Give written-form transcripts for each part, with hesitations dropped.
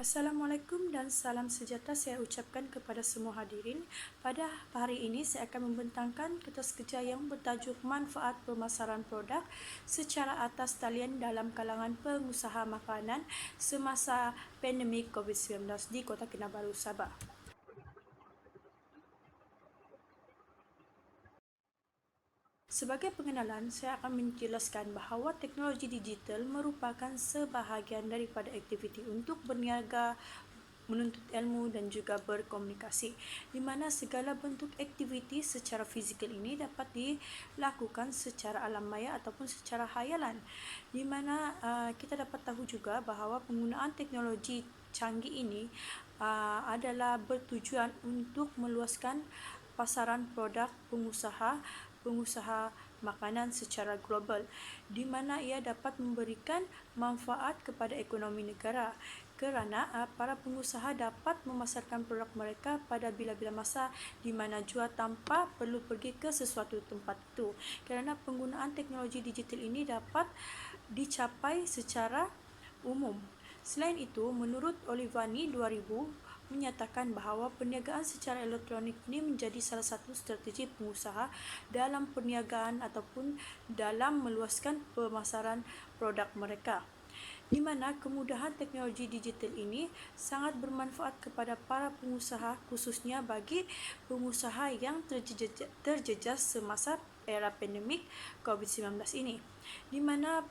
Assalamualaikum dan salam sejahtera saya ucapkan kepada semua hadirin. Pada hari ini saya akan membentangkan kertas kerja yang bertajuk manfaat pemasaran produk secara atas talian dalam kalangan pengusaha makanan semasa pandemik COVID-19 di Kota Kinabalu, Sabah. Sebagai pengenalan, saya akan menjelaskan bahawa teknologi digital merupakan sebahagian daripada aktiviti untuk berniaga, menuntut ilmu dan juga berkomunikasi, di mana segala bentuk aktiviti secara fizikal ini dapat dilakukan secara alam maya ataupun secara khayalan, di mana kita dapat tahu juga bahawa penggunaan teknologi canggih ini adalah bertujuan untuk meluaskan pasaran produk pengusaha makanan secara global, di mana ia dapat memberikan manfaat kepada ekonomi negara kerana para pengusaha dapat memasarkan produk mereka pada bila-bila masa di mana jua tanpa perlu pergi ke sesuatu tempat itu, kerana penggunaan teknologi digital ini dapat dicapai secara umum. Selain itu, menurut Olivani 2000 menyatakan bahawa perniagaan secara elektronik ini menjadi salah satu strategi pengusaha dalam perniagaan ataupun dalam meluaskan pemasaran produk mereka, di mana kemudahan teknologi digital ini sangat bermanfaat kepada para pengusaha, khususnya bagi pengusaha yang terjejas semasa era pandemik COVID-19 ini, di mana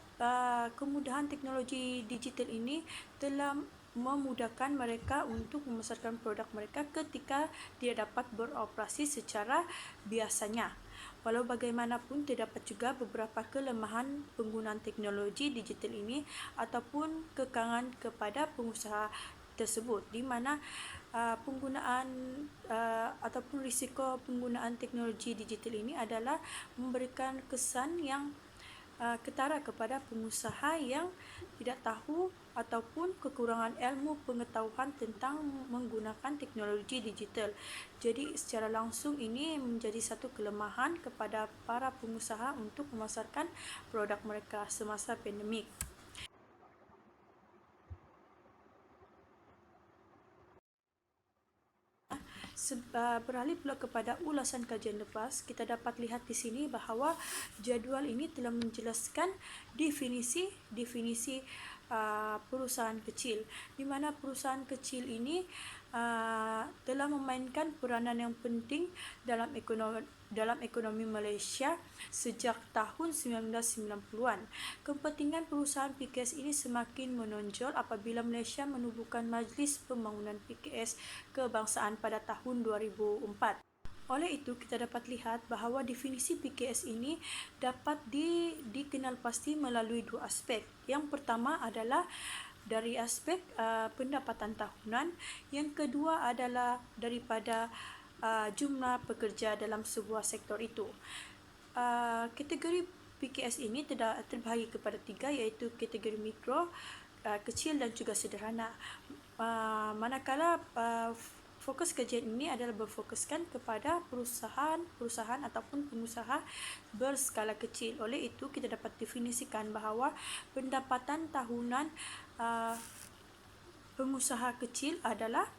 kemudahan teknologi digital ini telah memudahkan mereka untuk memasarkan produk mereka ketika tidak dapat beroperasi secara biasanya. Walau bagaimanapun, terdapat juga beberapa kelemahan penggunaan teknologi digital ini ataupun kekangan kepada pengusaha tersebut, di mana penggunaan ataupun risiko penggunaan teknologi digital ini adalah memberikan kesan yang ketara kepada pengusaha yang tidak tahu ataupun kekurangan ilmu pengetahuan tentang menggunakan teknologi digital. Jadi secara langsung ini menjadi satu kelemahan kepada para pengusaha untuk memasarkan produk mereka semasa pandemik. Beralih pula kepada ulasan kajian lepas, kita dapat lihat di sini bahawa jadual ini telah menjelaskan definisi perusahaan kecil, di mana perusahaan kecil ini telah memainkan peranan yang penting dalam ekonomi Malaysia sejak tahun 1990-an. Kepentingan perusahaan PKS ini semakin menonjol apabila Malaysia menubuhkan Majlis Pembangunan PKS Kebangsaan pada tahun 2004. Oleh itu, kita dapat lihat bahawa definisi PKS ini dapat dikenal pasti melalui dua aspek. Yang pertama adalah dari aspek pendapatan tahunan, yang kedua adalah daripada jumlah pekerja dalam sebuah sektor itu. Kategori PKS ini terbahagi kepada tiga, iaitu kategori mikro, kecil dan juga sederhana. Manakala fokus kajian ini adalah berfokuskan kepada perusahaan ataupun pengusaha berskala kecil. Oleh itu, kita dapat definisikan bahawa pendapatan tahunan pengusaha kecil adalah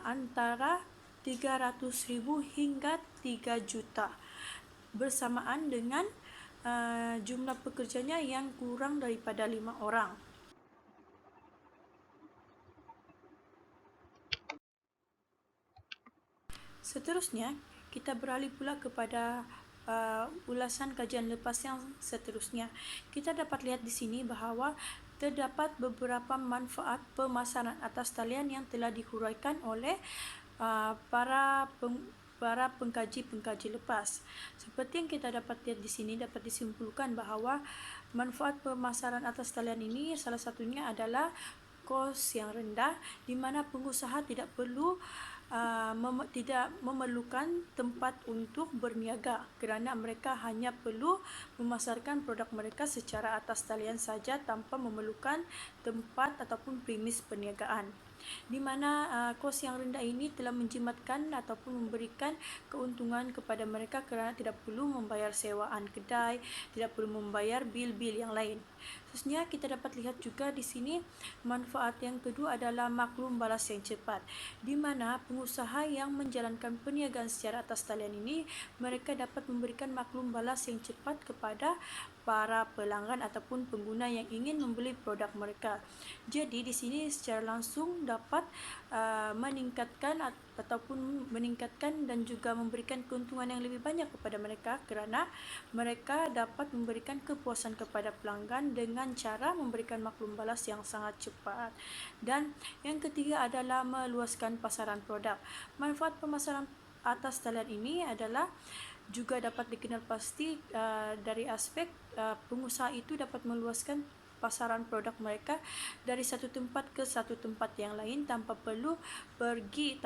antara 300,000 hingga 3 juta, bersamaan dengan jumlah pekerjanya yang kurang daripada 5 orang. Seterusnya, kita beralih pula kepada ulasan kajian lepas yang seterusnya. Kita dapat lihat di sini bahawa terdapat beberapa manfaat pemasaran atas talian yang telah dihuraikan oleh para pengkaji lepas. Seperti yang kita dapat lihat di sini, dapat disimpulkan bahawa manfaat pemasaran atas talian ini salah satunya adalah kos yang rendah, di mana pengusaha tidak memerlukan tempat untuk berniaga, kerana mereka hanya perlu memasarkan produk mereka secara atas talian saja tanpa memerlukan tempat ataupun premis perniagaan. di mana kos yang rendah ini telah menjimatkan ataupun memberikan keuntungan kepada mereka kerana tidak perlu membayar sewaan kedai, tidak perlu membayar bil-bil yang lain. Khususnya kita dapat lihat juga di sini manfaat yang kedua adalah maklum balas yang cepat, di mana pengusaha yang menjalankan perniagaan secara atas talian ini mereka dapat memberikan maklum balas yang cepat kepada para pelanggan ataupun pengguna yang ingin membeli produk mereka. Jadi di sini secara langsung dapat meningkatkan dan juga memberikan keuntungan yang lebih banyak kepada mereka kerana mereka dapat memberikan kepuasan kepada pelanggan dengan cara memberikan maklum balas yang sangat cepat. Dan yang ketiga adalah meluaskan pasaran produk. Manfaat pemasaran atas talian ini adalah juga dapat dikenal pasti dari aspek pengusaha itu dapat meluaskan pasaran produk mereka dari satu tempat ke satu tempat yang lain tanpa perlu pergi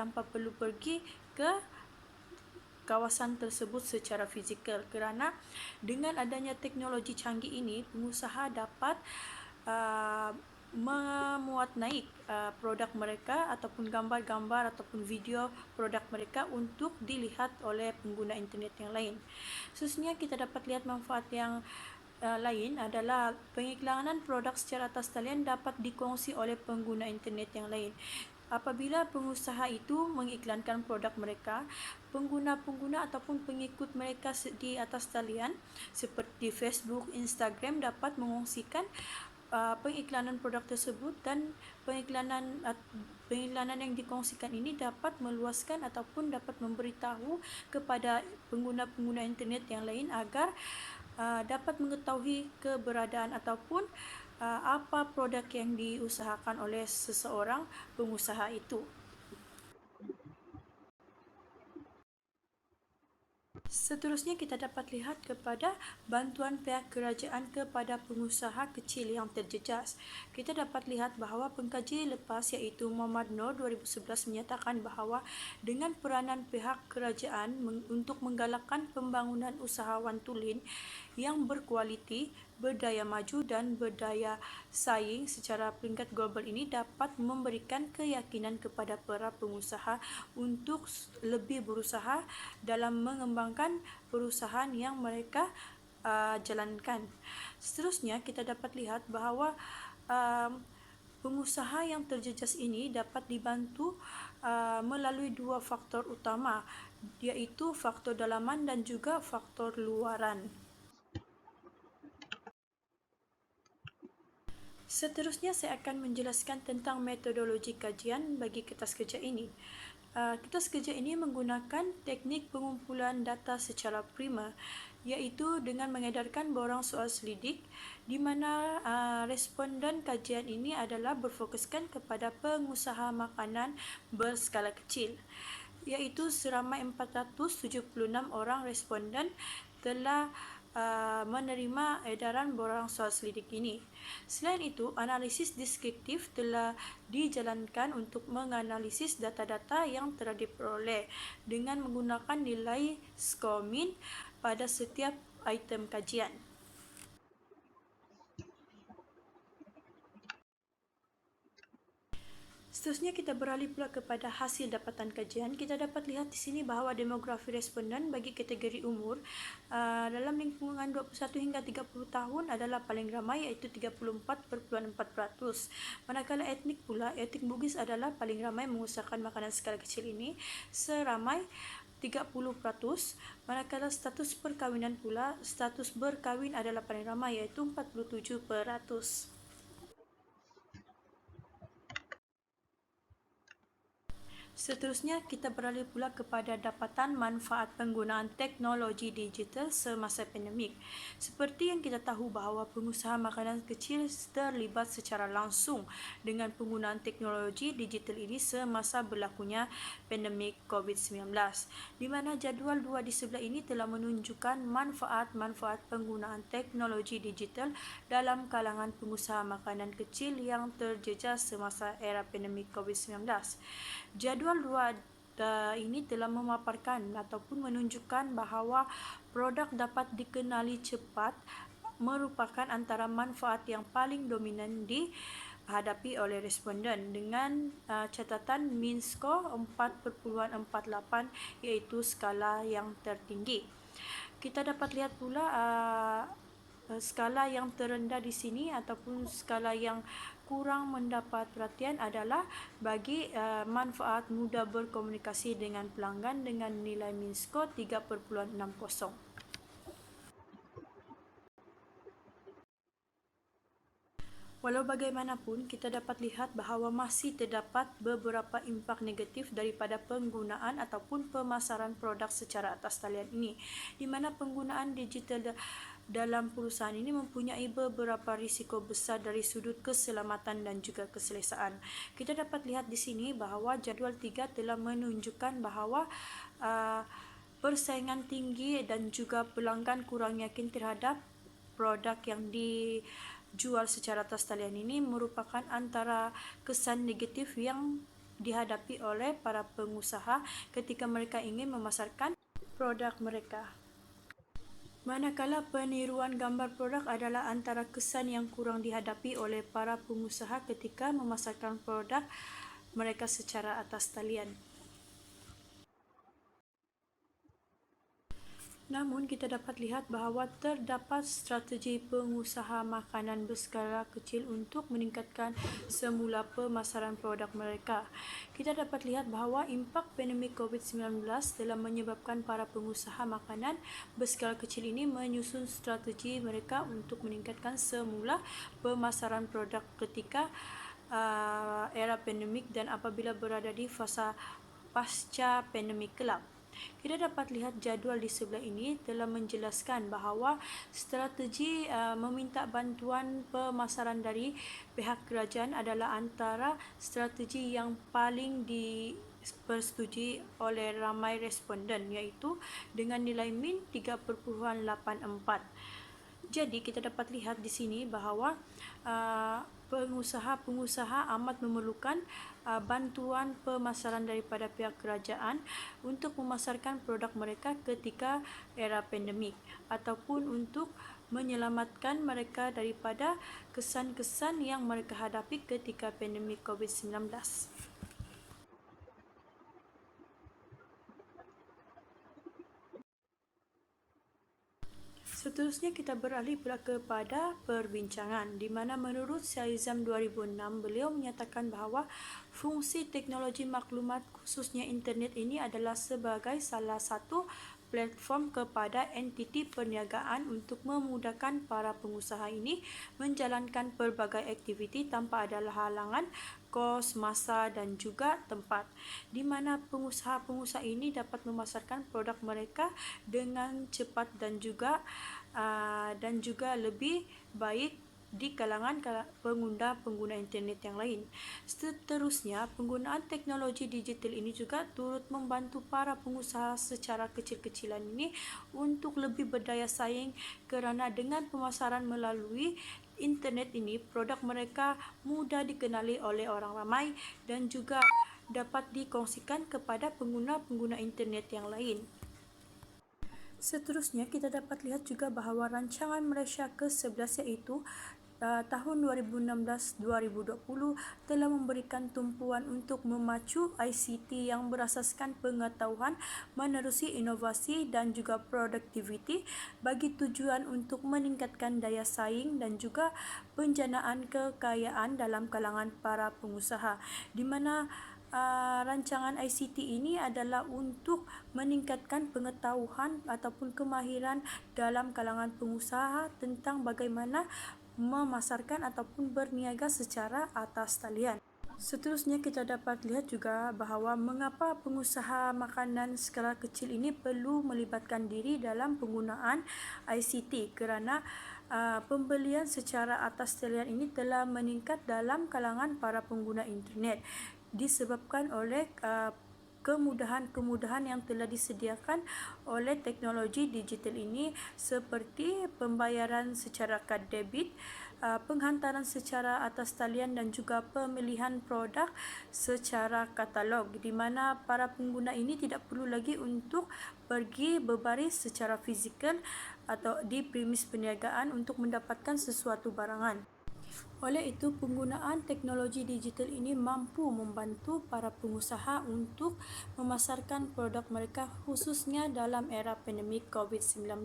ke kawasan tersebut secara fizikal, kerana dengan adanya teknologi canggih ini pengusaha dapat memuat naik produk mereka ataupun gambar-gambar ataupun video produk mereka untuk dilihat oleh pengguna internet yang lain. Khususnya kita dapat lihat manfaat yang lain adalah pengiklanan produk secara atas talian dapat dikongsi oleh pengguna internet yang lain. Apabila pengusaha itu mengiklankan produk mereka, pengguna-pengguna ataupun pengikut mereka di atas talian seperti Facebook, Instagram dapat mengongsikan pengiklanan produk tersebut, dan pengiklanan yang dikongsikan ini dapat meluaskan ataupun dapat memberitahu kepada pengguna-pengguna internet yang lain agar dapat mengetahui keberadaan ataupun apa produk yang diusahakan oleh seseorang pengusaha itu. Seterusnya kita dapat lihat kepada bantuan pihak kerajaan kepada pengusaha kecil yang terjejas. Kita dapat lihat bahawa pengkaji lepas iaitu Muhammad Noor 2011 menyatakan bahawa dengan peranan pihak kerajaan untuk menggalakkan pembangunan usahawan tulen yang berkualiti, berdaya maju dan berdaya saing secara peringkat global ini dapat memberikan keyakinan kepada para pengusaha untuk lebih berusaha dalam mengembangkan perusahaan yang mereka jalankan. Seterusnya kita dapat lihat bahawa pengusaha yang terjejas ini dapat dibantu melalui dua faktor utama, iaitu faktor dalaman dan juga faktor luaran. Seterusnya saya akan menjelaskan tentang metodologi kajian bagi kertas kerja ini. Kertas kerja ini menggunakan teknik pengumpulan data secara primer, iaitu dengan mengedarkan borang soal selidik di mana responden kajian ini adalah berfokuskan kepada pengusaha makanan berskala kecil, iaitu seramai 476 orang responden telah menerima edaran borang soal selidik ini. Selain itu, analisis deskriptif telah dijalankan untuk menganalisis data-data yang telah diperoleh dengan menggunakan nilai skor min pada setiap item kajian. Seterusnya kita beralih pula kepada hasil dapatan kajian. Kita dapat lihat di sini bahawa demografi responden bagi kategori umur dalam lingkungan 21 hingga 30 tahun adalah paling ramai, iaitu 34.4%. Manakala etnik pula, etnik Bugis adalah paling ramai mengusahakan makanan skala kecil ini seramai 30%. Manakala status perkahwinan pula, status berkahwin adalah paling ramai, iaitu 47%. Seterusnya kita beralih pula kepada dapatan manfaat penggunaan teknologi digital semasa pandemik. Seperti yang kita tahu bahawa pengusaha makanan kecil terlibat secara langsung dengan penggunaan teknologi digital ini semasa berlakunya pandemik COVID-19, di mana jadual 2 di sebelah ini telah menunjukkan manfaat-manfaat penggunaan teknologi digital dalam kalangan pengusaha makanan kecil yang terjejas semasa era pandemik COVID-19. Jadual 2 ini telah memaparkan ataupun menunjukkan bahawa produk dapat dikenali cepat merupakan antara manfaat yang paling dominan di hadapi oleh responden dengan catatan mean score 4.48 iaitu skala yang tertinggi. Kita dapat lihat pula skala yang terendah di sini ataupun skala yang kurang mendapat perhatian adalah bagi manfaat mudah berkomunikasi dengan pelanggan dengan nilai mean score 3.60. Walau bagaimanapun, kita dapat lihat bahawa masih terdapat beberapa impak negatif daripada penggunaan ataupun pemasaran produk secara atas talian ini, di mana penggunaan digital dalam perusahaan ini mempunyai beberapa risiko besar dari sudut keselamatan dan juga keselesaan. Kita dapat lihat di sini bahawa jadual 3 telah menunjukkan bahawa persaingan tinggi dan juga pelanggan kurang yakin terhadap produk yang dijual secara atas talian ini merupakan antara kesan negatif yang dihadapi oleh para pengusaha ketika mereka ingin memasarkan produk mereka. Manakala peniruan gambar produk adalah antara kesan yang kurang dihadapi oleh para pengusaha ketika memasarkan produk mereka secara atas talian. Namun, kita dapat lihat bahawa terdapat strategi pengusaha makanan berskala kecil untuk meningkatkan semula pemasaran produk mereka. Kita dapat lihat bahawa impak pandemik COVID-19 telah menyebabkan para pengusaha makanan berskala kecil ini menyusun strategi mereka untuk meningkatkan semula pemasaran produk ketika era pandemik dan apabila berada di fasa pasca pandemik kelak. Kita dapat lihat jadual di sebelah ini telah menjelaskan bahawa strategi meminta bantuan pemasaran dari pihak kerajaan adalah antara strategi yang paling dipersetujui oleh ramai responden, iaitu dengan nilai min 3.84. Jadi kita dapat lihat di sini bahawa pengusaha-pengusaha amat memerlukan bantuan pemasaran daripada pihak kerajaan untuk memasarkan produk mereka ketika era pandemik ataupun untuk menyelamatkan mereka daripada kesan-kesan yang mereka hadapi ketika pandemik COVID-19. Seterusnya kita beralih pula kepada perbincangan di mana menurut Syazam 2006 beliau menyatakan bahawa fungsi teknologi maklumat khususnya internet ini adalah sebagai salah satu platform kepada entiti perniagaan untuk memudahkan para pengusaha ini menjalankan pelbagai aktiviti tanpa ada halangan kos, masa dan juga tempat, di mana pengusaha-pengusaha ini dapat memasarkan produk mereka dengan cepat dan juga lebih baik di kalangan pengguna internet yang lain. Seterusnya, penggunaan teknologi digital ini juga turut membantu para pengusaha secara kecil-kecilan ini untuk lebih berdaya saing kerana dengan pemasaran melalui internet ini, produk mereka mudah dikenali oleh orang ramai dan juga dapat dikongsikan kepada pengguna-pengguna internet yang lain. Seterusnya, kita dapat lihat juga bahawa rancangan Malaysia ke-11 iaitu tahun 2016-2020 telah memberikan tumpuan untuk memacu ICT yang berasaskan pengetahuan menerusi inovasi dan juga produktiviti bagi tujuan untuk meningkatkan daya saing dan juga penjanaan kekayaan dalam kalangan para pengusaha, di mana rancangan ICT ini adalah untuk meningkatkan pengetahuan ataupun kemahiran dalam kalangan pengusaha tentang bagaimana memasarkan ataupun berniaga secara atas talian. Seterusnya kita dapat lihat juga bahawa mengapa pengusaha makanan skala kecil ini perlu melibatkan diri dalam penggunaan ICT kerana pembelian secara atas talian ini telah meningkat dalam kalangan para pengguna internet disebabkan oleh kemudahan-kemudahan yang telah disediakan oleh teknologi digital ini seperti pembayaran secara kad debit, penghantaran secara atas talian dan juga pemilihan produk secara katalog, di mana para pengguna ini tidak perlu lagi untuk pergi berbaris secara fizikal atau di premis perniagaan untuk mendapatkan sesuatu barangan. Oleh itu, penggunaan teknologi digital ini mampu membantu para pengusaha untuk memasarkan produk mereka khususnya dalam era pandemik COVID-19.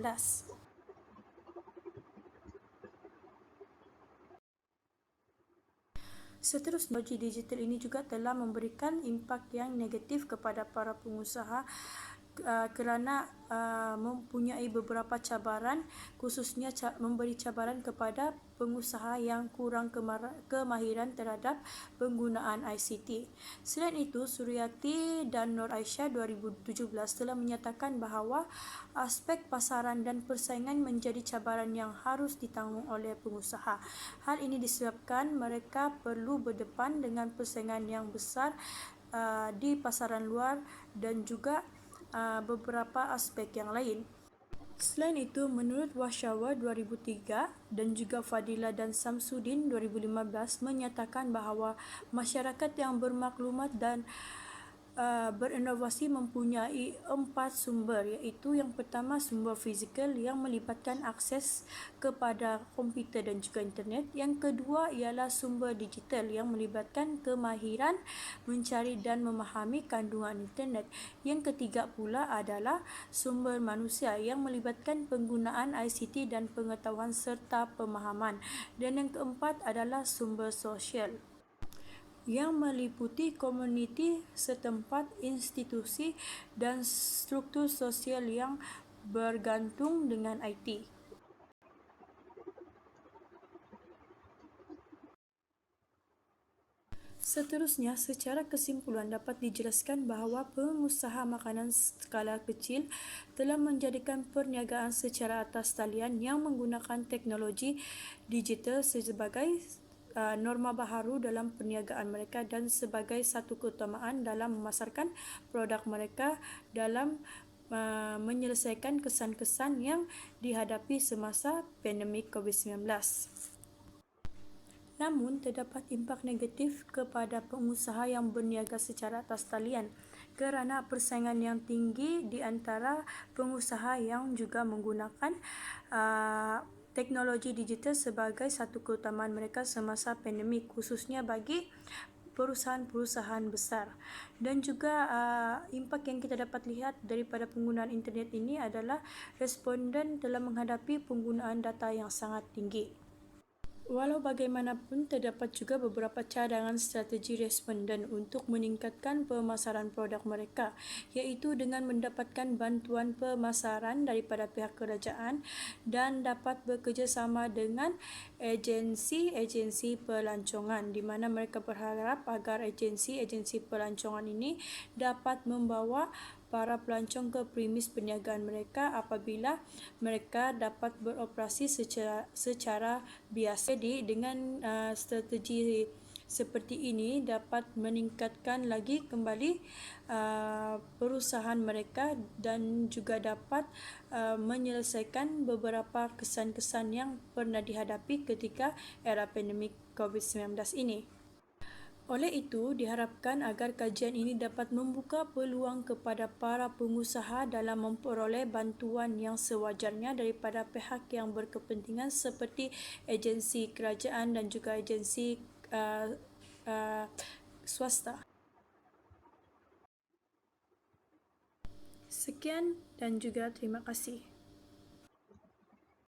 Seterusnya, teknologi digital ini juga telah memberikan impak yang negatif kepada para pengusaha kerana mempunyai beberapa cabaran, khususnya memberi cabaran kepada pengusaha yang kurang kemahiran terhadap penggunaan ICT. Selain itu, Suryati dan Nur Aisyah 2017 telah menyatakan bahawa aspek pasaran dan persaingan menjadi cabaran yang harus ditanggung oleh pengusaha. Hal ini disebabkan mereka perlu berdepan dengan persaingan yang besar di pasaran luar dan juga beberapa aspek yang lain. Selain itu, menurut Washawa 2003 dan juga Fadila dan Samsudin 2015 menyatakan bahawa masyarakat yang bermaklumat dan berinovasi mempunyai 4 sumber, iaitu yang pertama sumber fizikal yang melibatkan akses kepada komputer dan juga internet. Yang kedua ialah sumber digital yang melibatkan kemahiran mencari dan memahami kandungan internet. Yang ketiga pula adalah sumber manusia yang melibatkan penggunaan ICT dan pengetahuan serta pemahaman. Dan yang keempat adalah sumber sosial yang meliputi komuniti setempat, institusi dan struktur sosial yang bergantung dengan IT. Seterusnya, secara kesimpulan dapat dijelaskan bahawa pengusaha makanan skala kecil telah menjadikan perniagaan secara atas talian yang menggunakan teknologi digital sebagai norma baharu dalam perniagaan mereka dan sebagai satu keutamaan dalam memasarkan produk mereka dalam menyelesaikan kesan-kesan yang dihadapi semasa pandemik COVID-19. Namun, terdapat impak negatif kepada pengusaha yang berniaga secara atas talian kerana persaingan yang tinggi di antara pengusaha yang juga menggunakan teknologi digital sebagai satu keutamaan mereka semasa pandemik, khususnya bagi perusahaan-perusahaan besar. Dan juga impak yang kita dapat lihat daripada penggunaan internet ini adalah responden telah menghadapi penggunaan data yang sangat tinggi. Walau bagaimanapun, terdapat juga beberapa cadangan strategi responden untuk meningkatkan pemasaran produk mereka, iaitu dengan mendapatkan bantuan pemasaran daripada pihak kerajaan dan dapat bekerjasama dengan agensi-agensi pelancongan, di mana mereka berharap agar agensi-agensi pelancongan ini dapat membawa para pelancong ke premis perniagaan mereka apabila mereka dapat beroperasi secara biasa. Jadi dengan strategi seperti ini dapat meningkatkan lagi kembali perusahaan mereka dan juga dapat menyelesaikan beberapa kesan-kesan yang pernah dihadapi ketika era pandemik COVID-19 ini. Oleh itu, diharapkan agar kajian ini dapat membuka peluang kepada para pengusaha dalam memperoleh bantuan yang sewajarnya daripada pihak yang berkepentingan seperti agensi kerajaan dan juga agensi swasta. Sekian dan juga terima kasih.